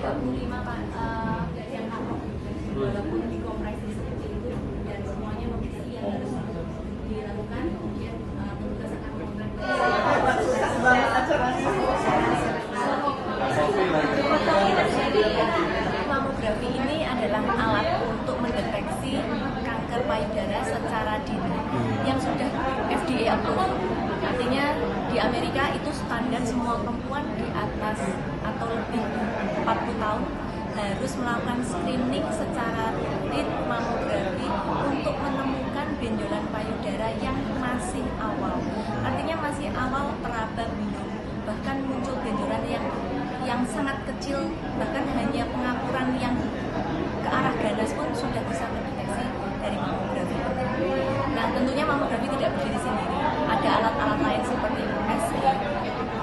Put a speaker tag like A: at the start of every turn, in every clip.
A: 35 Pak, yang kapok walaupun dikompresi seperti itu dan semuanya memiliki yang harus dilakukan, kemudian petugas akan melakukan mamografi ini adalah alat untuk mendeteksi kanker payudara secara dini yang sudah FDA approved. Artinya di Amerika itu standar semua perempuan di atas atau lebih 40 tahun harus melakukan screening secara rutin mamografi untuk menemukan benjolan payudara yang masih awal. Artinya masih awal teraba belum, bahkan muncul benjolan yang sangat kecil, bahkan hanya pengapuran yang ke arah ganas pun sudah bisa terdeteksi dari mamografi. Nah, tentunya mamografi tidak berdiri sendiri. Ada alat-alat lain seperti USG,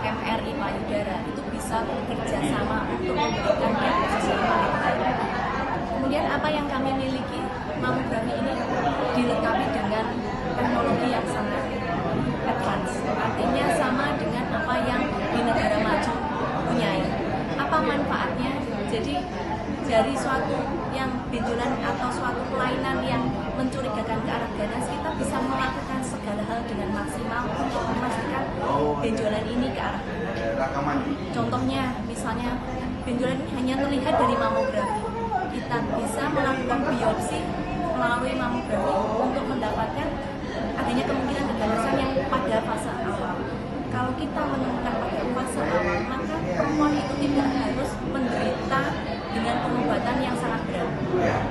A: MRI payudara, itu bisa bekerja sama untuk memberikan diagnosis yang paling baik. Kemudian apa yang kami miliki, mamografi ini dilengkapi dengan teknologi yang sangat advance. Artinya sama dengan apa yang di negara maju punyai. Apa manfaatnya? Jadi dari suatu yang benjolan atau suatu kelainan yang mencurigakan ke arah ganas, kita bisa melakukan segala hal dengan maksimal untuk memastikan benjolan ini ke arah ganas. Contohnya, misalnya benjolan ini hanya terlihat dari mamografi. Kita bisa melakukan biopsi melalui mamografi untuk mendapatkan adanya kemungkinan keganasan yang pada fase awal. Kalau kita menemukan pada fase awal, maka perempuan itu tidak harus menderita dengan pengobatan yang sangat berat.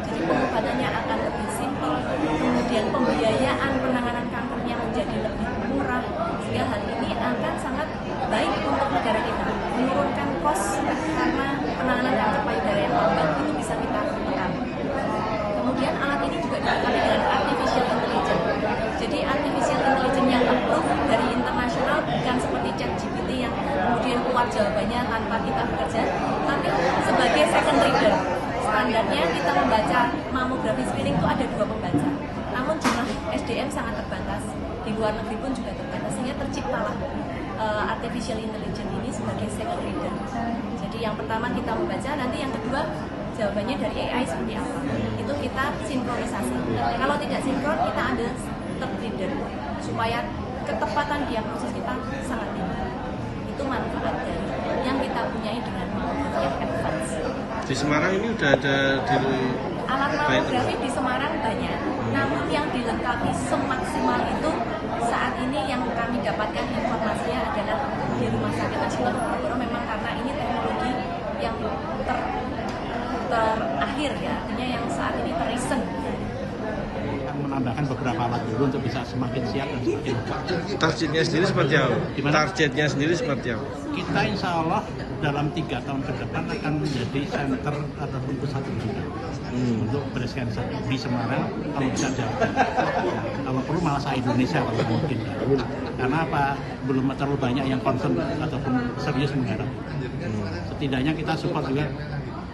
A: Jadi pengobatannya akan lebih simpel, kemudian pembiayaan penanganan kankernya menjadi lebih murah, sehingga hal ini akan sangat baik untuk negara kita, menurunkan kos karena penanganan kanker payudara yang lambat itu bisa kita tekan. Kemudian alat ini juga dilengkapi dengan artificial intelligence. Jadi artificial intelligence yang approved dari internasional, bukan seperti ChatGPT yang kemudian keluar jawabannya tanpa kita bekerja, tapi sebagai second reader. Standarnya kita membaca mamografi screening itu ada 2 pembaca. Namun jumlah SDM sangat terbatas, di luar negeri pun juga terbatas, sehingga terciptalah artificial intelligence ini sebagai second reader. Jadi yang pertama kita membaca, nanti yang kedua jawabannya dari AI seperti apa. Itu kita sinkronisasi. Kalau tidak sinkron, kita ada third reader supaya ketepatan diagnosis kita sangat tinggi. Itu manfaat dari yang kita punyai dengan mamografi yang advance.
B: Di Semarang ini udah ada di
A: alat mamografi di Semarang banyak, namun yang dilengkapi semaksimal itu saat ini yang kami dapatkan informasinya adalah di Rumah Sakit Nasional Ponorogo, memang karena ini teknologi yang terakhir ya, artinya yang saat ini terrecent.
C: Menambahkan beberapa alat dulu untuk bisa semakin siap dan semakin lengkap.
B: targetnya sendiri seperti apa? Targetnya sendiri seperti apa?
C: Kita insya Allah dalam 3 tahun ke depan akan menjadi center ataupun pusat rujukan untuk breast cancer di Semarang, kalau bisa Jawa. Kalau perlu malah se-Indonesia kalau mungkin. Karena apa? Belum terlalu banyak yang concern ataupun serius menggarap. Setidaknya kita support juga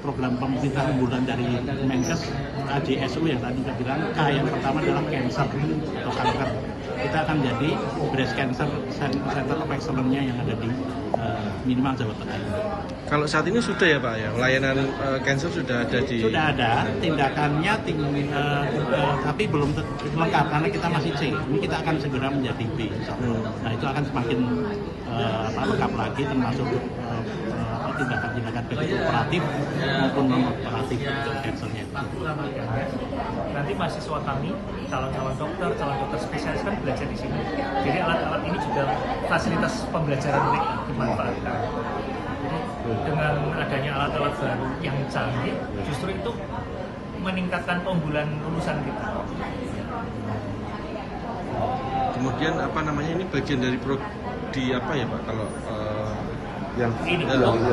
C: program pemerintah unggulan dari Menkes, KJSU yang tadi kita bilang, K yang pertama adalah cancer atau kanker. Kita akan jadi breast cancer center of excellence-nya yang ada di minimal Jawa Tengah.
B: Kalau saat ini sudah ya Pak ya, layanan cancer sudah ada di...
C: Sudah ada, tindakannya tapi belum lengkap karena kita masih C. Ini kita akan segera menjadi B. Nah itu akan semakin lengkap lagi, termasuk tindakan-tindakan baik operatif maupun non-operatif cancernya.
D: Nanti mahasiswa kami, calon-calon dokter spesialis kan belajar di sini. Jadi alat-alat ini juga fasilitas pembelajaran mereka dimanfaatkan. Jadi dengan adanya alat-alat baru yang canggih, justru itu meningkatkan keunggulan lulusan kita.
B: Kemudian apa namanya, ini bagian dari di apa ya Pak kalau yang
D: ini radiologi.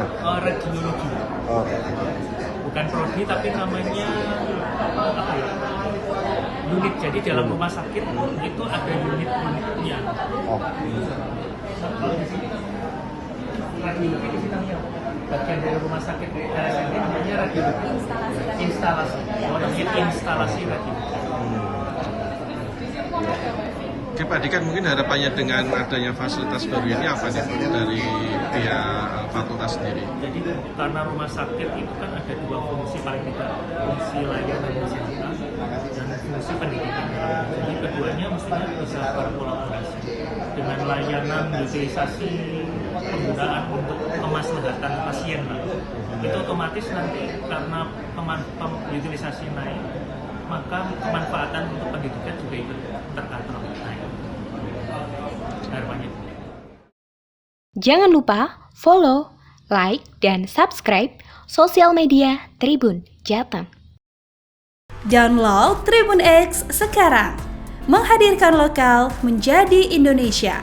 D: Bukan prodi tapi namanya apa ya? Unit. Jadi dalam rumah sakit itu ada unit-unitnya. Radiologi di sini bagian dari rumah sakit RSUD namanya radiologi. Instalasi. Namanya instalasi radiologi.
B: Oke Pak Dikan, mungkin harapannya dengan adanya fasilitas baru ini apa nih dari pihak fakultas sendiri?
D: Jadi karena rumah sakit itu kan ada dua fungsi paling tidak, fungsi layanan kesehatan dan fungsi pendidikan. Jadi keduanya mestinya bisa berkolaborasi dengan layanan utilisasi penggunaan untuk kemaslahatan pasien. Itu otomatis nanti karena utilisasi naik, maka kemanfaatan untuk pendidikan juga ikut terkatrol naik. Harapannya.
E: Jangan lupa follow, like, dan subscribe sosial media Tribun Jateng.
F: Download Tribun X sekarang, menghadirkan lokal menjadi Indonesia.